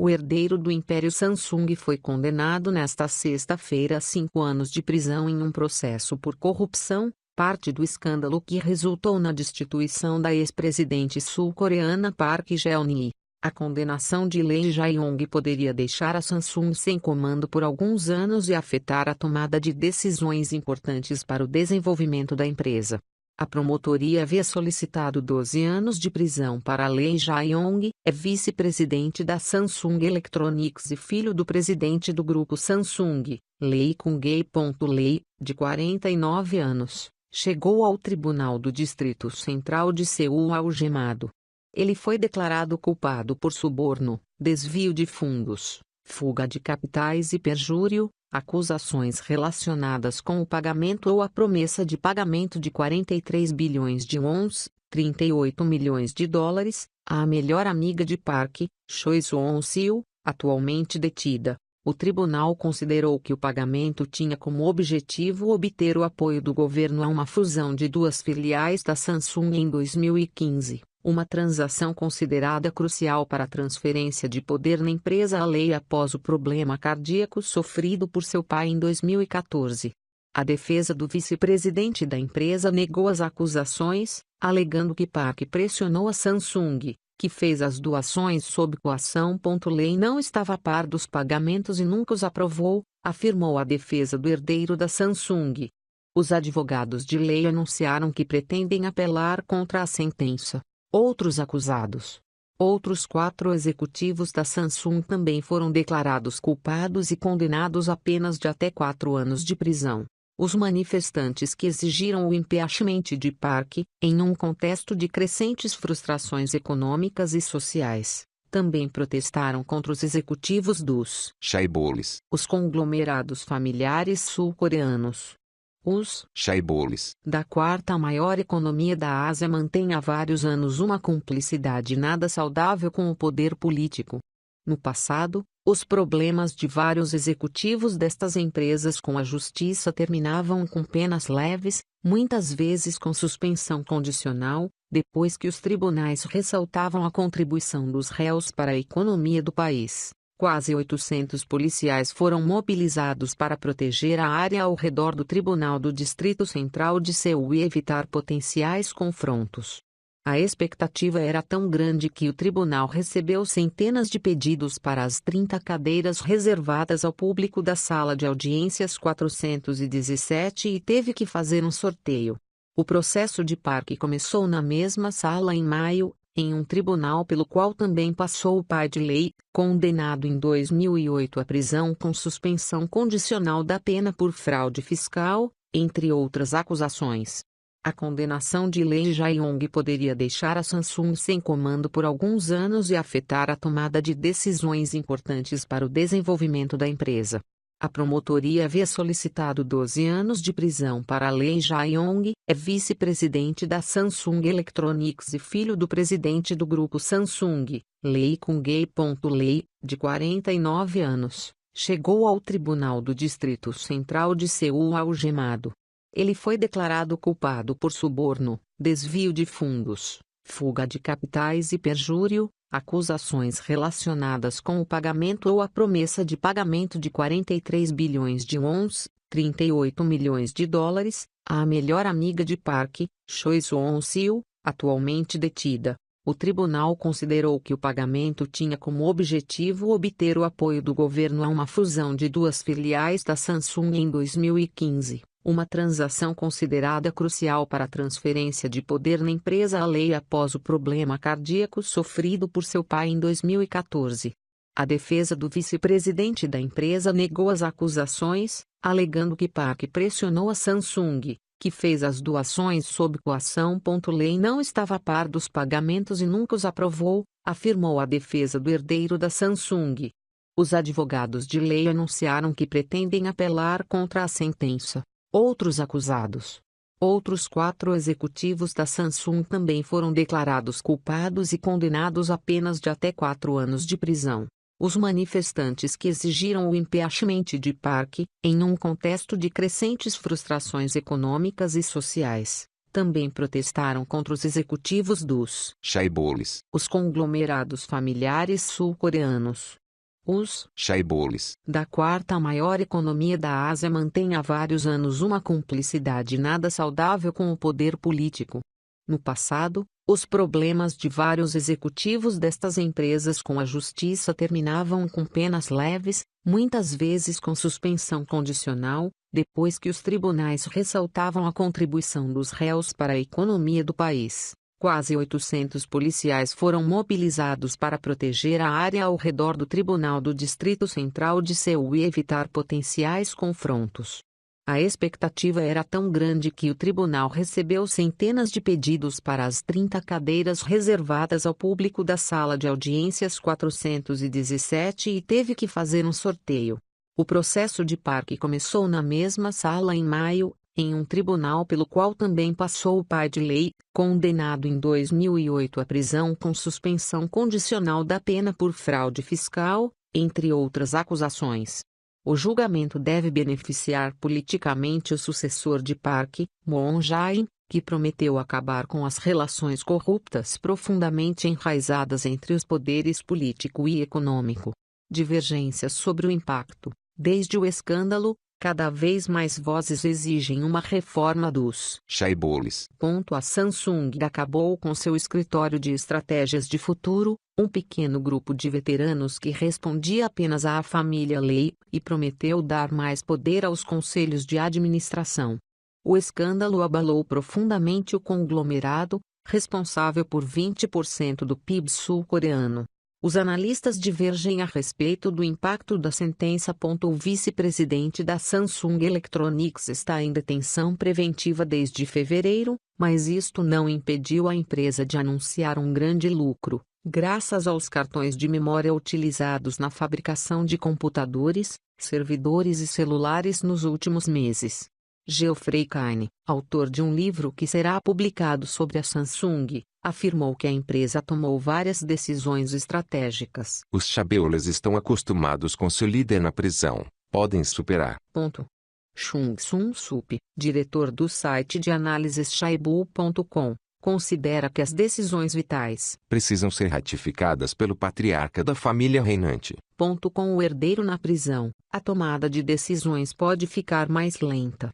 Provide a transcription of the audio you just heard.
O herdeiro do Império Samsung foi condenado nesta sexta-feira a 5 anos de prisão em um processo por corrupção, parte do escândalo que resultou na destituição da ex-presidente sul-coreana Park Geun-hye. A condenação de Lee Jae-yong poderia deixar a Samsung sem comando por alguns anos e afetar a tomada de decisões importantes para o desenvolvimento da empresa. A promotoria havia solicitado 12 anos de prisão para Lee Jae-yong, vice-presidente da Samsung Electronics e filho do presidente do grupo Samsung, Lee Kung-hee. Lee, de 49 anos, chegou ao Tribunal do Distrito Central de Seul algemado. Ele foi declarado culpado por suborno, desvio de fundos, fuga de capitais e perjúrio, acusações relacionadas com o pagamento ou a promessa de pagamento de 43 bilhões de wons, 38 milhões de dólares, à melhor amiga de Park, Choi Soon-sil, atualmente detida. O tribunal considerou que o pagamento tinha como objetivo obter o apoio do governo a uma fusão de duas filiais da Samsung em 2015. Uma transação considerada crucial para a transferência de poder na empresa a Lee após o problema cardíaco sofrido por seu pai em 2014. A defesa do vice-presidente da empresa negou as acusações, alegando que Park pressionou a Samsung, que fez as doações sob coação. Lee não estava a par dos pagamentos e nunca os aprovou, afirmou a defesa do herdeiro da Samsung. Os advogados de Lee anunciaram que pretendem apelar contra a sentença. Outros acusados. Outros 4 executivos da Samsung também foram declarados culpados e condenados a penas de até 4 anos de prisão. Os manifestantes que exigiram o impeachment de Park, em um contexto de crescentes frustrações econômicas e sociais, também protestaram contra os executivos dos chaeboles, os conglomerados familiares sul-coreanos. Os chaeboles da quarta maior economia da Ásia mantêm há vários anos uma cumplicidade nada saudável com o poder político. No passado, os problemas de vários executivos destas empresas com a justiça terminavam com penas leves, muitas vezes com suspensão condicional, depois que os tribunais ressaltavam a contribuição dos réus para a economia do país. Quase 800 policiais foram mobilizados para proteger a área ao redor do Tribunal do Distrito Central de Seul e evitar potenciais confrontos. A expectativa era tão grande que o tribunal recebeu centenas de pedidos para as 30 cadeiras reservadas ao público da sala de audiências 417 e teve que fazer um sorteio. O processo de Park começou na mesma sala em maio, em um tribunal pelo qual também passou o pai de Lee, condenado em 2008 à prisão com suspensão condicional da pena por fraude fiscal, entre outras acusações. A condenação de Lee Jae-yong poderia deixar a Samsung sem comando por alguns anos e afetar a tomada de decisões importantes para o desenvolvimento da empresa. A promotoria havia solicitado 12 anos de prisão para Lee Jae-yong, vice-presidente da Samsung Electronics e filho do presidente do grupo Samsung, Lee Kung-hee. Lee, de 49 anos, chegou ao Tribunal do Distrito Central de Seul algemado. Ele foi declarado culpado por suborno, desvio de fundos, fuga de capitais e perjúrio, acusações relacionadas com o pagamento ou a promessa de pagamento de 43 bilhões de wons, 38 milhões de dólares, à melhor amiga de Park, Choi Soon-sil, atualmente detida. O tribunal considerou que o pagamento tinha como objetivo obter o apoio do governo a uma fusão de duas filiais da Samsung em 2015. Uma transação considerada crucial para a transferência de poder na empresa a Lee após o problema cardíaco sofrido por seu pai em 2014. A defesa do vice-presidente da empresa negou as acusações, alegando que Park pressionou a Samsung, que fez as doações sob coação. Lee não estava a par dos pagamentos e nunca os aprovou, afirmou a defesa do herdeiro da Samsung. Os advogados de Lee anunciaram que pretendem apelar contra a sentença. Outros acusados. Outros 4 executivos da Samsung também foram declarados culpados e condenados a penas de até 4 anos de prisão. Os manifestantes que exigiram o impeachment de Park, em um contexto de crescentes frustrações econômicas e sociais, também protestaram contra os executivos dos chaeboles, os conglomerados familiares sul-coreanos. Os Chaebols, da quarta maior economia da Ásia mantêm há vários anos uma cumplicidade nada saudável com o poder político. No passado, os problemas de vários executivos destas empresas com a justiça terminavam com penas leves, muitas vezes com suspensão condicional, depois que os tribunais ressaltavam a contribuição dos réus para a economia do país. Quase 800 policiais foram mobilizados para proteger a área ao redor do Tribunal do Distrito Central de Seul e evitar potenciais confrontos. A expectativa era tão grande que o tribunal recebeu centenas de pedidos para as 30 cadeiras reservadas ao público da sala de audiências 417 e teve que fazer um sorteio. O processo de Park começou na mesma sala em maio, em um tribunal pelo qual também passou o pai de Lei, condenado em 2008 à prisão com suspensão condicional da pena por fraude fiscal, entre outras acusações. O julgamento deve beneficiar politicamente o sucessor de Park, Moon Jae-in, que prometeu acabar com as relações corruptas profundamente enraizadas entre os poderes político e econômico. Divergências sobre o impacto. Desde o escândalo, cada vez mais vozes exigem uma reforma dos Chaebols. A Samsung acabou com seu escritório de estratégias de futuro, um pequeno grupo de veteranos que respondia apenas à família Lei, e prometeu dar mais poder aos conselhos de administração. O escândalo abalou profundamente o conglomerado, responsável por 20% do PIB sul-coreano. Os analistas divergem a respeito do impacto da sentença. O vice-presidente da Samsung Electronics está em detenção preventiva desde fevereiro, mas isto não impediu a empresa de anunciar um grande lucro, graças aos cartões de memória utilizados na fabricação de computadores, servidores e celulares nos últimos meses. Geoffrey Kine, autor de um livro que será publicado sobre a Samsung, afirmou que a empresa tomou várias decisões estratégicas. Os Chaebols estão acostumados com seu líder na prisão. Podem superar. Chung Sung-sup, diretor do site de análises Chaebol.com, considera que as decisões vitais precisam ser ratificadas pelo patriarca da família reinante. Com o herdeiro na prisão, a tomada de decisões pode ficar mais lenta.